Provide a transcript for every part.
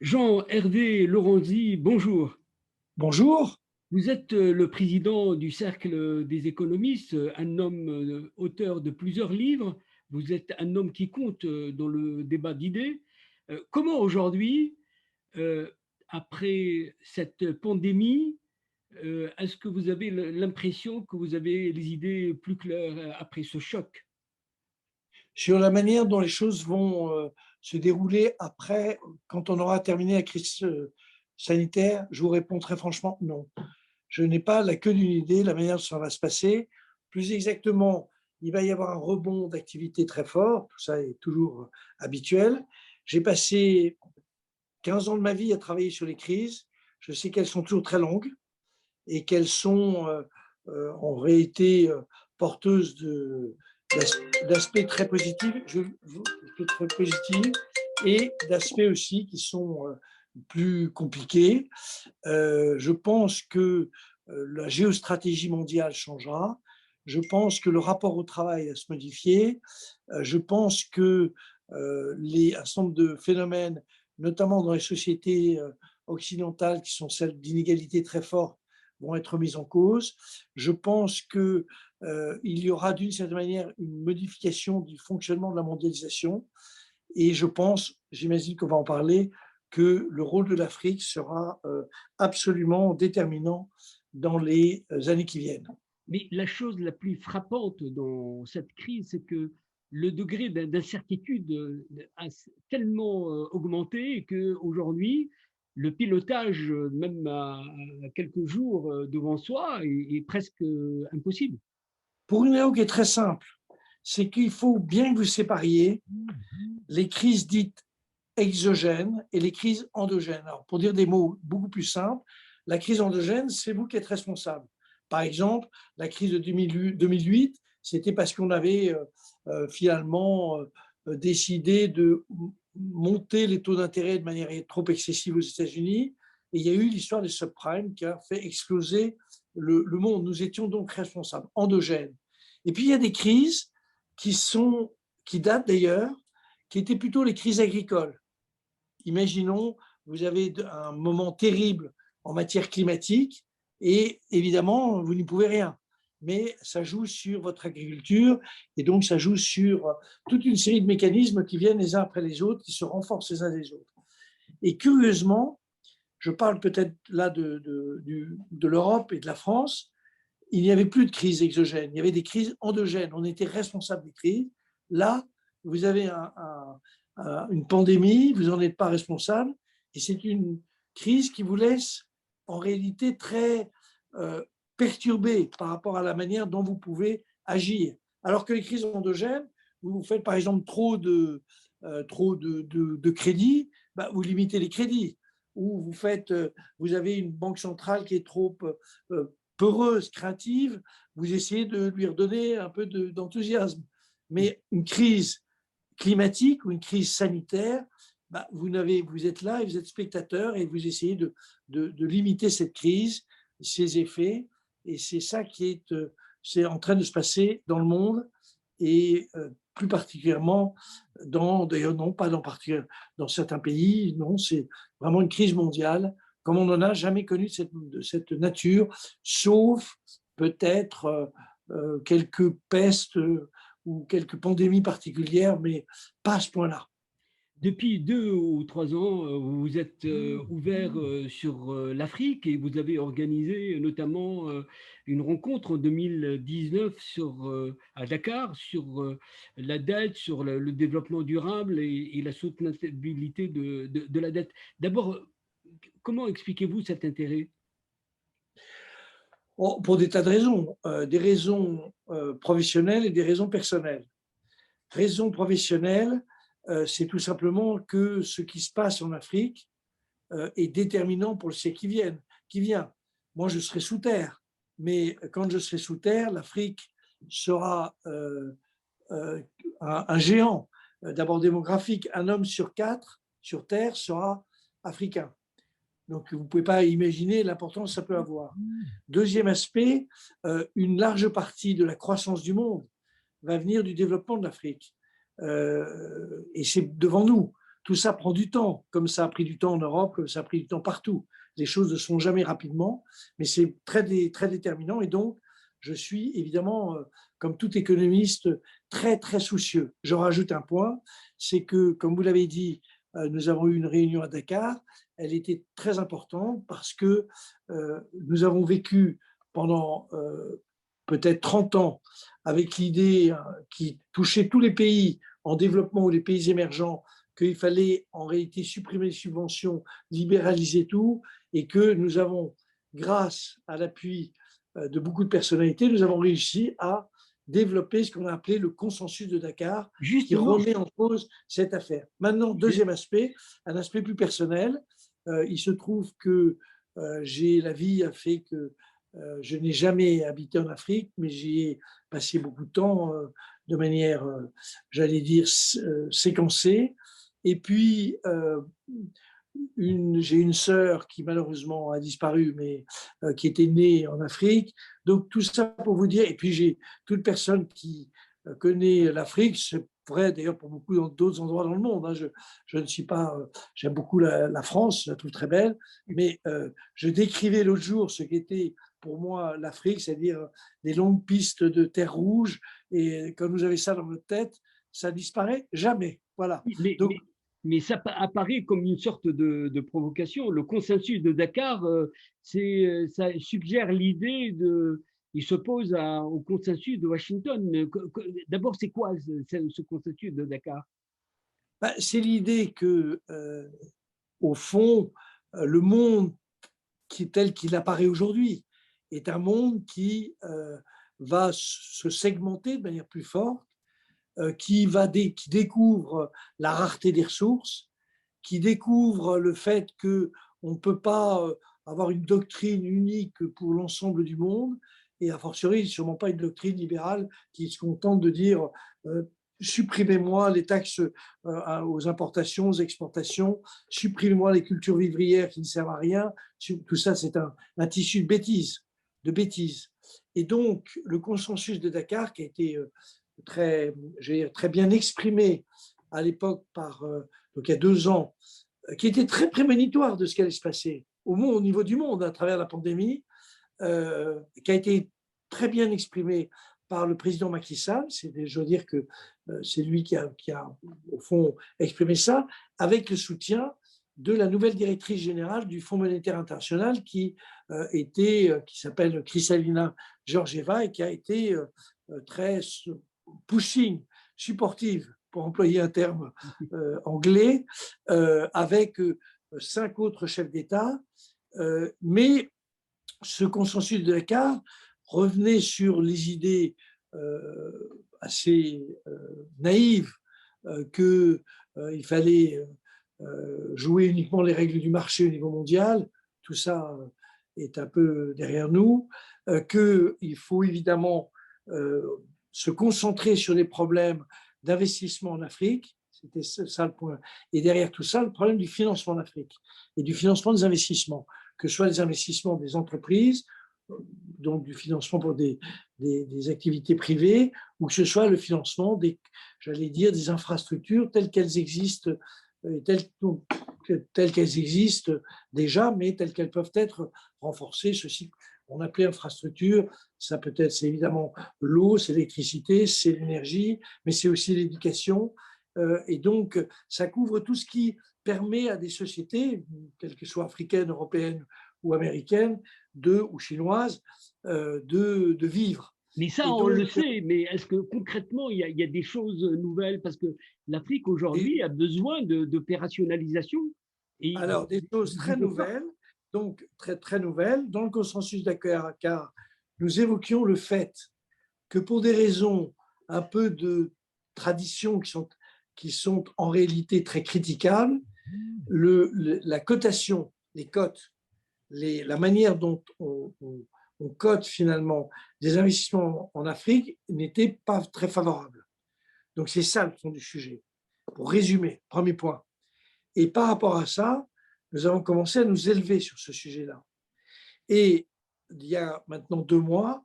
Jean-Hervé Lorenzi, bonjour. Bonjour. Vous êtes le président du Cercle des économistes, un homme auteur de plusieurs livres. Vous êtes un homme qui compte dans le débat d'idées. Comment aujourd'hui, euh, après cette pandémie, est-ce que vous avez l'impression que vous avez les idées plus claires après ce choc? Sur la manière dont les choses vont se dérouler après, quand on aura terminé la crise sanitaire, je vous réponds très franchement, non. Je n'ai pas la queue d'une idée, la manière dont ça va se passer. Plus exactement, il va y avoir un rebond d'activité très fort, tout ça est toujours habituel. J'ai passé 15 ans de ma vie à travailler sur les crises. Je sais qu'elles sont toujours très longues et qu'elles sont en réalité porteuses d'aspects très positifs, très positifs et d'aspects aussi qui sont plus compliqués. Je pense que la géostratégie mondiale changera. Je pense que le rapport au travail va se modifier. Je pense que un certain nombre de phénomènes, notamment dans les sociétés occidentales, qui sont celles d'inégalités très fortes, vont être mises en cause. Je pense qu'il y aura d'une certaine manière une modification du fonctionnement de la mondialisation. Et je pense, j'imagine qu'on va en parler, que le rôle de l'Afrique sera absolument déterminant dans les années qui viennent. Mais la chose la plus frappante dans cette crise, c'est que le degré d'incertitude a tellement augmenté qu'aujourd'hui, le pilotage, même à quelques jours devant soi, est presque impossible. Pour une raison qui est très simple, c'est qu'il faut bien que vous sépariez les crises dites exogènes et les crises endogènes. Alors, pour dire des mots beaucoup plus simples, la crise endogène, c'est vous qui êtes responsable. Par exemple, la crise de 2008, c'était parce qu'on avait finalement décidé de monter les taux d'intérêt de manière trop excessive aux États-Unis. Et il y a eu l'histoire des subprimes qui a fait exploser le monde. Nous étions donc responsables, endogènes. Et puis, il y a des crises qui datent d'ailleurs, qui étaient plutôt les crises agricoles. Imaginons, vous avez un moment terrible en matière climatique et évidemment, vous n'y pouvez rien. Mais ça joue sur votre agriculture et donc ça joue sur toute une série de mécanismes qui viennent les uns après les autres, qui se renforcent les uns des autres. Et curieusement, je parle peut-être là de l'Europe et de la France, il n'y avait plus de crise exogène, il y avait des crises endogènes. On était responsable des crises. Là, vous avez une pandémie, vous n'en êtes pas responsable, et c'est une crise qui vous laisse en réalité très perturbé par rapport à la manière dont vous pouvez agir. Alors que les crises endogènes, vous faites par exemple trop de crédits, bah, vous limitez les crédits. Ou vous avez une banque centrale qui est trop peureuse, craintive, vous essayez de lui redonner un peu d'enthousiasme. Mais une crise climatique ou une crise sanitaire, bah, vous êtes là et vous êtes spectateur et vous essayez de limiter cette crise, ses effets. Et c'est ça c'est en train de se passer dans le monde et plus particulièrement d'ailleurs non pas dans certains pays, non, c'est vraiment une crise mondiale comme on n'en a jamais connu de cette nature, sauf peut-être quelques pestes ou quelques pandémies particulières, mais pas à ce point-là. Depuis 2 ou 3 ans, vous vous êtes ouvert sur l'Afrique et vous avez organisé notamment une rencontre en 2019 à Dakar sur la dette, sur le développement durable et la soutenabilité de la dette. D'abord, comment expliquez-vous cet intérêt? Oh, pour des tas de raisons, des raisons professionnelles et des raisons personnelles. Raison professionnelle, c'est tout simplement que ce qui se passe en Afrique est déterminant pour le siècle qui vient. Moi, je serai sous terre, mais quand je serai sous terre, l'Afrique sera un géant, d'abord démographique. Un homme sur 4 sur terre sera africain. Donc, vous ne pouvez pas imaginer l'importance que ça peut avoir. Deuxième aspect, une large partie de la croissance du monde va venir du développement de l'Afrique. Et c'est devant nous. tout ça prend du temps, comme ça a pris du temps en Europe, comme ça a pris du temps partout. Les choses ne sont jamais rapidement, mais c'est très déterminant. Et donc, je suis évidemment, comme tout économiste, très soucieux. Je rajoute un point, c'est que, comme vous l'avez dit, nous avons eu une réunion à Dakar. Elle était très importante parce que nous avons vécu pendant peut-être 30 ans avec l'idée qui touchait tous les pays en développement ou les pays émergents qu'il fallait en réalité supprimer les subventions, libéraliser tout, et que nous avons, grâce à l'appui de beaucoup de personnalités, nous avons réussi à développer ce qu'on a appelé le consensus de Dakar, qui Justement, remet en cause cette affaire. Maintenant, deuxième aspect, un aspect plus personnel. Il se trouve que la vie a fait que je n'ai jamais habité en Afrique, mais j'y ai passé beaucoup de temps de manière, j'allais dire, séquencée. Et puis, j'ai une sœur qui malheureusement a disparu, mais qui était née en Afrique. Donc tout ça pour vous dire, et puis j'ai toute personne qui connaît l'Afrique, c'est vrai d'ailleurs pour beaucoup d'autres endroits dans le monde. Hein. Je ne suis pas, j'aime beaucoup la France, je la trouve très belle, mais je décrivais l'autre jour ce qu'était pour moi l'Afrique, c'est-à-dire des longues pistes de terre rouge, et quand vous avez ça dans votre tête, ça disparaît jamais. Voilà. mais, Donc mais, mais ça apparaît comme une sorte de provocation. Le consensus de Dakar, ça suggère l'idée de. Il s'oppose au consensus de Washington. D'abord, c'est quoi ce consensus de Dakar? bah, c'est l'idée que, au fond, le monde tel qu'il apparaît aujourd'hui est un monde qui va se segmenter de manière plus forte, qui découvre la rareté des ressources, qui découvre le fait qu'on ne peut pas avoir une doctrine unique pour l'ensemble du monde, et a fortiori, sûrement pas une doctrine libérale qui se contente de dire supprimez-moi les taxes aux importations, aux exportations, supprimez-moi les cultures vivrières qui ne servent à rien. Tout ça, c'est un tissu de bêtises. Et donc, le consensus de Dakar, qui a été très bien exprimé à l'époque donc il y a 2 ans, qui était très prémonitoire de ce qui allait se passer au niveau du monde à travers la pandémie, qui a été très bien exprimé par le président Macky Sall. Je veux dire que c'est lui qui a, au fond, exprimé ça, avec le soutien de la nouvelle directrice générale du Fonds monétaire international qui s'appelle Kristalina Georgieva et qui a été très pushing, supportive, pour employer un terme anglais, avec 5 autres chefs d'État. Mais ce consensus de Dakar revenait sur les idées assez naïves qu'il fallait jouer uniquement les règles du marché au niveau mondial. Tout ça est un peu derrière nous. Qu'il faut évidemment se concentrer sur les problèmes d'investissement en Afrique. C'était ça le point. Et derrière tout ça, le problème du financement en Afrique et du financement des investissements, que ce soit les investissements des entreprises, donc du financement pour des activités privées, ou que ce soit le financement j'allais dire, des infrastructures telles qu'elles existent, telles qu'elles existent déjà, mais telles qu'elles peuvent être renforcées. Ceci on appelait infrastructure, ça peut-être, c'est évidemment l'eau, c'est l'électricité, c'est l'énergie, mais c'est aussi l'éducation. Et donc, ça couvre tout ce qui permet à des sociétés, quelles qu'elles soient africaines, européennes ou américaines, ou chinoises, de vivre. Mais ça, Et on donc, le sait, mais est-ce que concrètement, il y a des choses nouvelles? Parce que l'Afrique aujourd'hui et, a besoin d'opérationnalisation. Et alors, des choses vous très faites ça. nouvelles, donc très nouvelles. Dans le consensus Dakar, nous évoquions le fait que pour des raisons un peu de tradition qui sont en réalité très critiquables, la cotation, les cotes, la manière dont on cote finalement des investissements en Afrique n'était pas très favorable. Donc c'est ça le fond du sujet. Pour résumer, premier point. Et par rapport à ça, nous avons commencé à nous élever sur ce sujet-là. Et il y a maintenant 2 mois,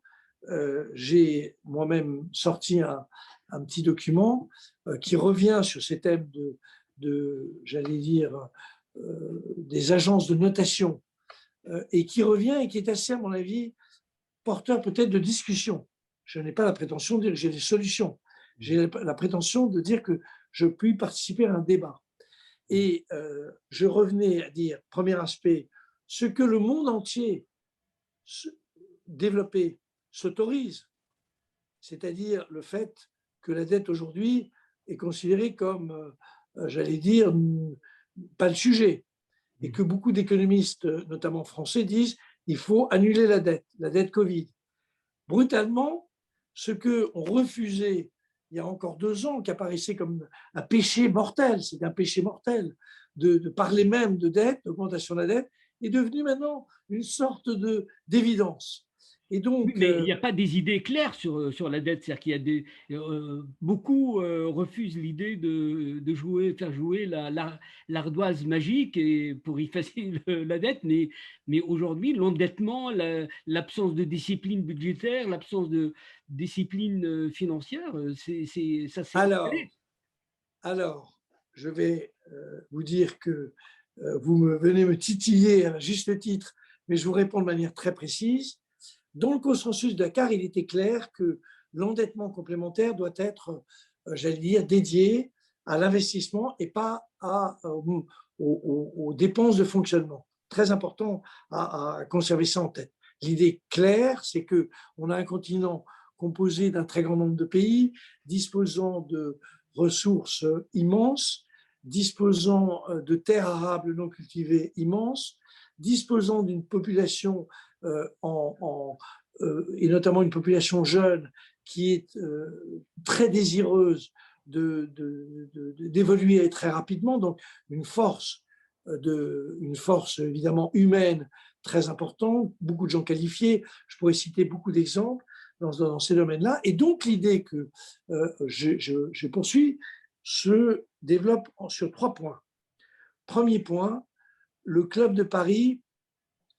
j'ai moi-même sorti un petit document qui revient sur ces thèmes j'allais dire, des agences de notation, et qui revient et qui est assez, à mon avis, porteur peut-être de discussion. Je n'ai pas la prétention de dire que j'ai des solutions. J'ai la prétention de dire que je puis participer à un débat. Et je revenais à dire, premier aspect, ce que le monde entier développé s'autorise, c'est-à-dire le fait que la dette aujourd'hui est considérée comme, j'allais dire, pas le sujet, et que beaucoup d'économistes, notamment français, disent il faut annuler la dette Covid. Brutalement, ce qu'on refusait il y a encore 2 ans, qui apparaissait comme un péché mortel, c'est un péché mortel, de parler même de dette, d'augmentation de la dette, est devenu maintenant une sorte d'évidence. Et Oui, donc, mais il n'y a pas des idées claires sur la dette. C'est-à-dire qu'il y a beaucoup refusent l'idée de faire jouer l'ardoise magique et pour effacer la dette. Mais aujourd'hui, l'endettement, l'absence de discipline budgétaire, l'absence de discipline financière, ça s'est alors, installé. alors, je vais vous dire que vous venez me titiller à juste titre, mais je vous réponds de manière très précise. Dans le consensus de Dakar, il était clair que l'endettement complémentaire doit être, j'allais dire, dédié à l'investissement et pas aux dépenses de fonctionnement. Très important à conserver ça en tête. L'idée claire, c'est qu'on a un continent composé d'un très grand nombre de pays, disposant de ressources immenses, disposant de terres arables non cultivées immenses, disposant d'une population et notamment une population jeune qui est très désireuse d'évoluer très rapidement, donc une force évidemment humaine très importante, beaucoup de gens qualifiés, je pourrais citer beaucoup d'exemples dans ces domaines-là, et donc l'idée que je poursuis se développe sur 3 points. Premier point, le Club de Paris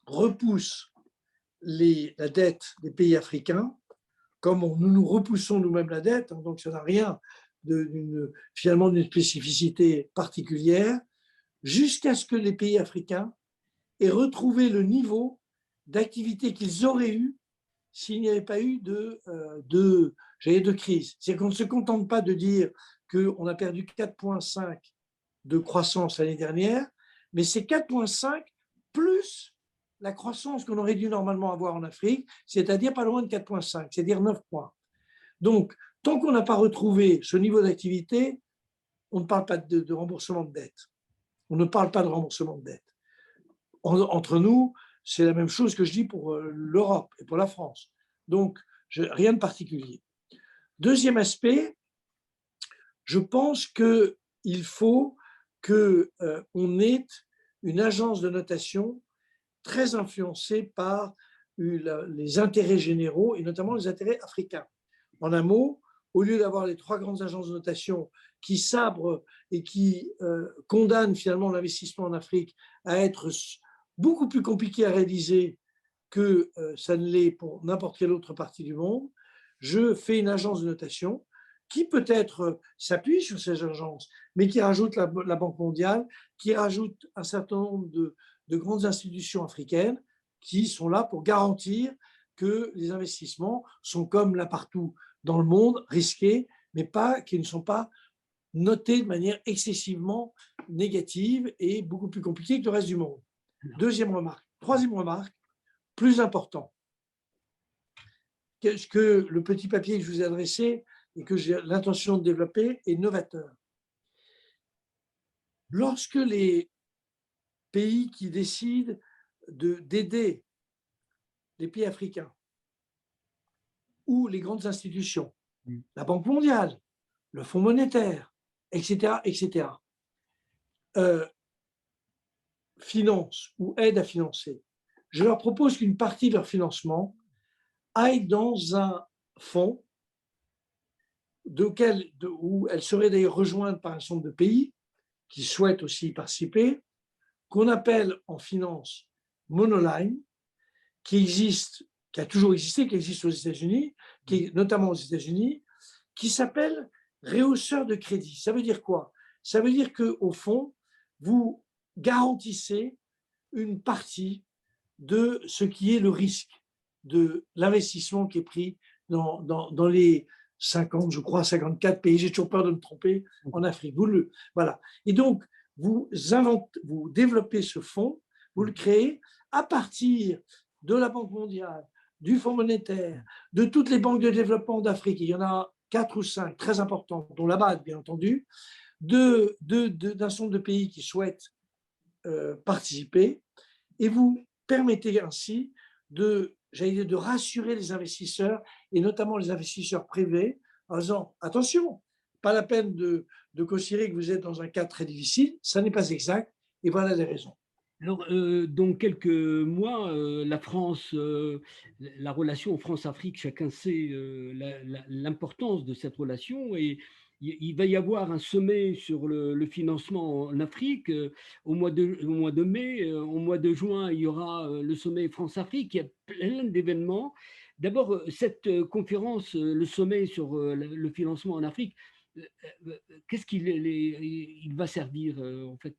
repousse la dette des pays africains, comme nous repoussons nous-mêmes la dette, hein, donc ça n'a rien finalement d'une spécificité particulière, jusqu'à ce que les pays africains aient retrouvé le niveau d'activité qu'ils auraient eu s'il n'y avait pas eu de crise. C'est-à-dire qu'on ne se contente pas de dire qu'on a perdu 4,5 de croissance l'année dernière, mais c'est 4,5 plus la croissance qu'on aurait dû normalement avoir en Afrique, c'est-à-dire pas loin de 4,5, c'est-à-dire 9 points. Donc, tant qu'on n'a pas retrouvé ce niveau d'activité, on ne parle pas de remboursement de dette. On ne parle pas de remboursement de dette. Entre nous, c'est la même chose que je dis pour l'Europe et pour la France. Donc, rien de particulier. Deuxième aspect, je pense qu'il faut qu'on ait une agence de notation très influencée par les intérêts généraux et notamment les intérêts africains. En un mot, au lieu d'avoir les 3 grandes agences de notation qui sabrent et qui condamnent finalement l'investissement en Afrique à être beaucoup plus compliqué à réaliser que ça ne l'est pour n'importe quelle autre partie du monde, je fais une agence de notation qui peut-être s'appuie sur ces agences, mais qui rajoute la Banque mondiale, qui rajoute un certain nombre de grandes institutions africaines qui sont là pour garantir que les investissements sont comme là partout dans le monde, risqués, mais qui ne sont pas notés de manière excessivement négative et beaucoup plus compliquée que le reste du monde. Deuxième remarque. Troisième remarque, plus important, ce que le petit papier que je vous ai adressé et que j'ai l'intention de développer est novateur. Lorsque les pays qui décident d'aider les pays africains ou les grandes institutions, la Banque mondiale, le Fonds monétaire, etc., financent ou aident à financer, je leur propose qu'une partie de leur financement aille dans un fonds où elles seraient d'ailleurs rejointes par un certain nombre de pays qui souhaitent aussi y participer, qu'on appelle en finance monoline, qui a toujours existé, qui existe aux États-Unis, notamment aux États-Unis, qui s'appelle rehausseur de crédit. Ça veut dire quoi? Ça veut dire qu'au fond, vous garantissez une partie de ce qui est le risque de l'investissement qui est pris dans les 50, je crois, 54 pays, j'ai toujours peur de me tromper, en Afrique. Voilà. Et donc, vous développez ce fonds, vous le créez à partir de la Banque mondiale, du Fonds monétaire, de toutes les banques de développement d'Afrique. Il y en a 4 ou 5 très importantes, dont la BAD, bien entendu, d'un certain nombre de pays qui souhaitent participer, et vous permettez ainsi de rassurer les investisseurs, et notamment les investisseurs privés, en disant attention, pas la peine de considérer que vous êtes dans un cas très difficile, ça n'est pas exact, et voilà les raisons. Alors, dans quelques mois, la France, la relation France-Afrique, chacun sait l'importance de cette relation, et il va y avoir un sommet sur le financement en Afrique au mois de mai. Au mois de juin, il y aura le sommet France-Afrique. Il y a plein d'événements. D'abord, cette conférence, le sommet sur le financement en Afrique, euh, qu'est-ce il va servir en fait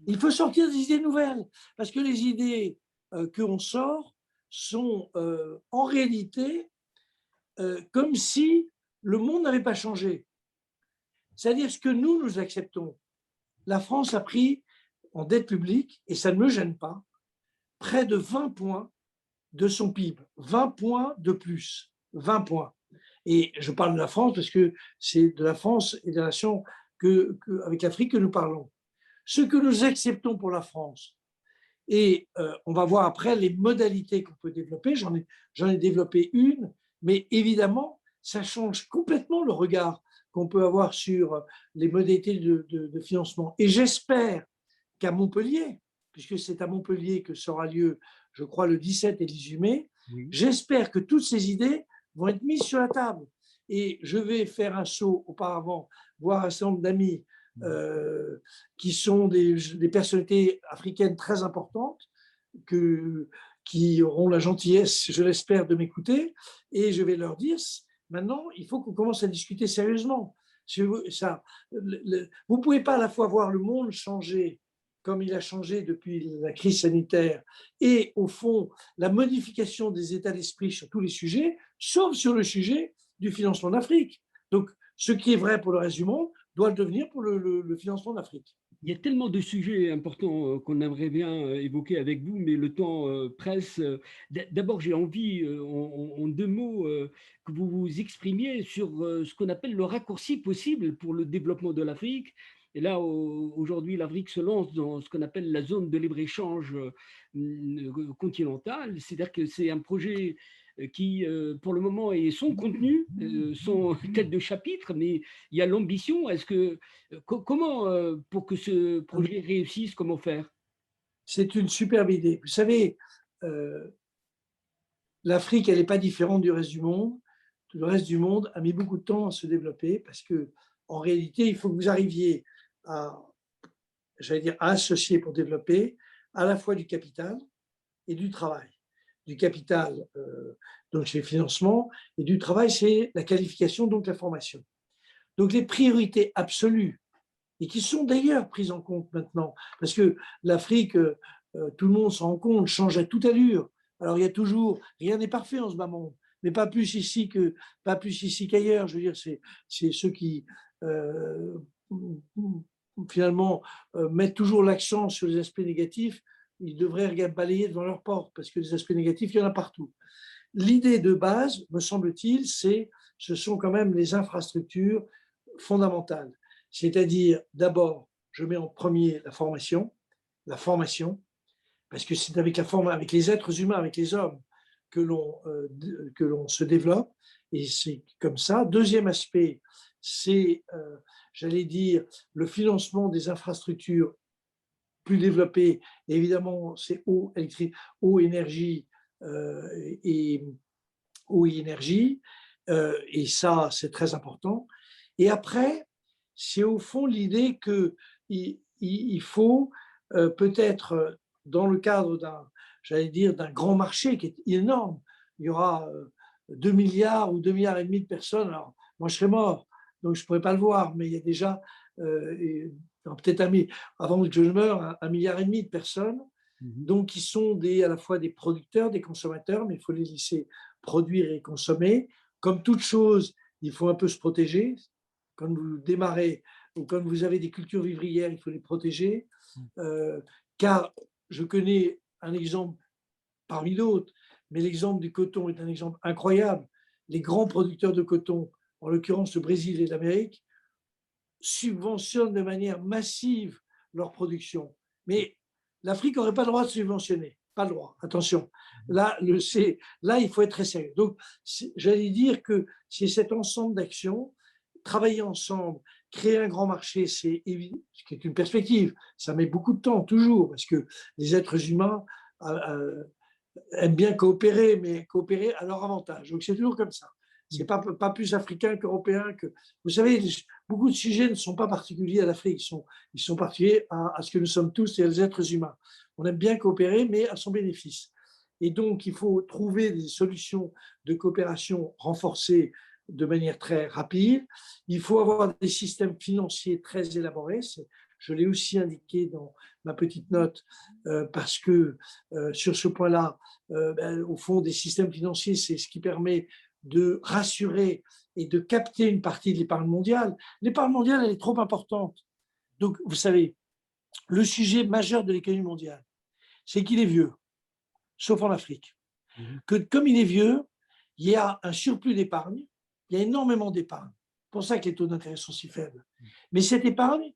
Il faut sortir des idées nouvelles, parce que les idées qu'on sort sont en réalité comme si le monde n'avait pas changé. C'est-à-dire ce que nous acceptons. La France a pris en dette publique, et ça ne me gêne pas, près de 20 points de son PIB, 20 points de plus, 20 points. Et je parle de la France parce que c'est de la France et des nations avec l'Afrique que nous parlons. Ce que nous acceptons pour la France, et on va voir après les modalités qu'on peut développer, j'en ai développé une, mais évidemment, ça change complètement le regard qu'on peut avoir sur les modalités de financement. Et j'espère qu'à Montpellier, puisque c'est à Montpellier que sera lieu, je crois, le 17 et 18 mai, Oui. j'espère que toutes ces idées vont être mises sur la table. Et je vais faire un saut auparavant, voir un certain nombre d'amis qui sont des personnalités africaines très importantes, qui auront la gentillesse, je l'espère, de m'écouter, et je vais leur dire, maintenant, il faut qu'on commence à discuter sérieusement. Vous ne pouvez pas à la fois voir le monde changer comme il a changé depuis la crise sanitaire, et au fond, la modification des états d'esprit sur tous les sujets, sauf sur le sujet du financement d'Afrique. Donc, ce qui est vrai pour le reste du monde doit le devenir pour le financement d'Afrique. Il y a tellement de sujets importants qu'on aimerait bien évoquer avec vous, mais le temps presse. D'abord, j'ai envie, en deux mots, que vous vous exprimiez sur ce qu'on appelle le raccourci possible pour le développement de l'Afrique. Et là, aujourd'hui, l'Afrique se lance dans ce qu'on appelle la zone de libre-échange continentale. C'est-à-dire que c'est un projet qui, pour le moment, est son contenu, son tête de chapitre, mais il y a l'ambition. Comment, pour que ce projet réussisse, comment faire? C'est une superbe idée. Vous savez, l'Afrique, elle n'est pas différente du reste du monde. Le reste du monde a mis beaucoup de temps à se développer parce que, en réalité, il faut que vous arriviez à associer pour développer à la fois du capital et du travail. Du capital, donc c'est le financement, et du travail, c'est la qualification, donc la formation. Donc les priorités absolues, et qui sont d'ailleurs prises en compte maintenant, parce que l'Afrique, tout le monde s'en rend compte, change à toute allure. Alors il y a toujours, rien n'est parfait en ce bas monde, mais pas plus ici qu'ailleurs. Je veux dire, c'est ceux qui finalement mettent toujours l'accent sur les aspects négatifs. Ils devraient balayer devant leur porte, parce que les aspects négatifs, il y en a partout. L'idée de base, me semble-t-il, ce sont quand même les infrastructures fondamentales. C'est-à-dire, d'abord, je mets en premier la formation, parce que c'est avec les êtres humains, avec les hommes, que l'on se développe, et c'est comme ça. Deuxième aspect, c'est, j'allais dire, le financement des infrastructures plus développées. Et évidemment, c'est eau, énergie et énergie, et ça, c'est très important. Et après, c'est au fond l'idée qu'il faut peut-être, dans le cadre d'un grand marché qui est énorme, il y aura 2 milliards ou 2,5 milliards de personnes. Alors, moi, je serais mort, donc je ne pourrais pas le voir, mais il y a déjà et peut-être avant que je meure, 1,5 milliard de personnes, Mhm. donc qui sont à la fois des producteurs, des consommateurs, mais il faut les laisser produire et consommer. Comme toute chose, il faut un peu se protéger. Quand vous démarrez ou quand vous avez des cultures vivrières, il faut les protéger. Euh, Car je connais un exemple parmi d'autres, mais l'exemple du coton est un exemple incroyable. Les grands producteurs de coton, en l'occurrence le Brésil et l'Amérique, subventionnent de manière massive leur production. Mais l'Afrique n'aurait pas le droit de subventionner. Pas le droit, attention. Là, là, il faut être très sérieux. Donc, j'allais dire que c'est cet ensemble d'actions, travailler ensemble, créer un grand marché, c'est évident, ce qui est une perspective. Ça met beaucoup de temps, toujours, parce que les êtres humains aiment bien coopérer, mais coopérer à leur avantage. Donc, c'est toujours comme ça. C'est pas plus africain qu'européen. Vous savez, beaucoup de sujets ne sont pas particuliers à l'Afrique, ils sont particuliers à ce que nous sommes tous et les êtres humains. On aime bien coopérer, mais à son bénéfice. Et donc, il faut trouver des solutions de coopération renforcées de manière très rapide. Il faut avoir des systèmes financiers très élaborés. Je l'ai aussi indiqué dans ma petite note, parce que sur ce point-là, au fond, des systèmes financiers, c'est ce qui permet de rassurer et de capter une partie de l'épargne mondiale. L'épargne mondiale, elle est trop importante. Donc, vous savez, le sujet majeur de l'économie mondiale, c'est qu'il est vieux, sauf en Afrique. Mhm. Que comme il est vieux, il y a un surplus d'épargne, il y a énormément d'épargne. C'est pour ça que les taux d'intérêt sont si faibles. Mais cette épargne,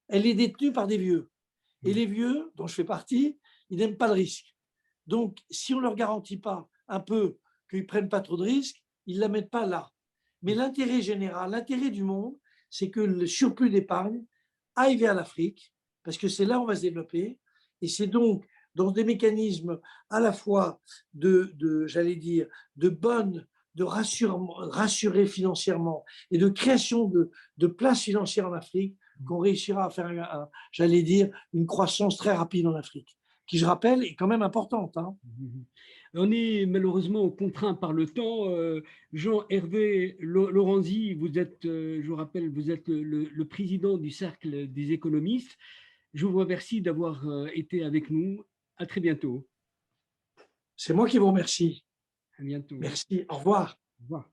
elle est détenue par des vieux. Et les vieux, dont je fais partie, ils n'aiment pas le risque. Donc, si on ne leur garantit pas un peu qu'ils ne prennent pas trop de risques, ils ne la mettent pas là. Mais l'intérêt général, l'intérêt du monde, c'est que le surplus d'épargne aille vers l'Afrique, parce que c'est là où on va se développer. Et c'est donc dans des mécanismes à la fois j'allais dire, de rassurer financièrement et de création de places financières en Afrique qu'on réussira à faire, j'allais dire, une croissance très rapide en Afrique, qui, je rappelle, est quand même importante. Hein. Mhm. On est malheureusement contraint par le temps. Jean-Hervé Lorenzi, vous êtes, je vous rappelle, vous êtes le président du Cercle des économistes. Je vous remercie d'avoir été avec nous. À très bientôt. C'est moi qui vous remercie. À bientôt. Merci. Au revoir. Au revoir.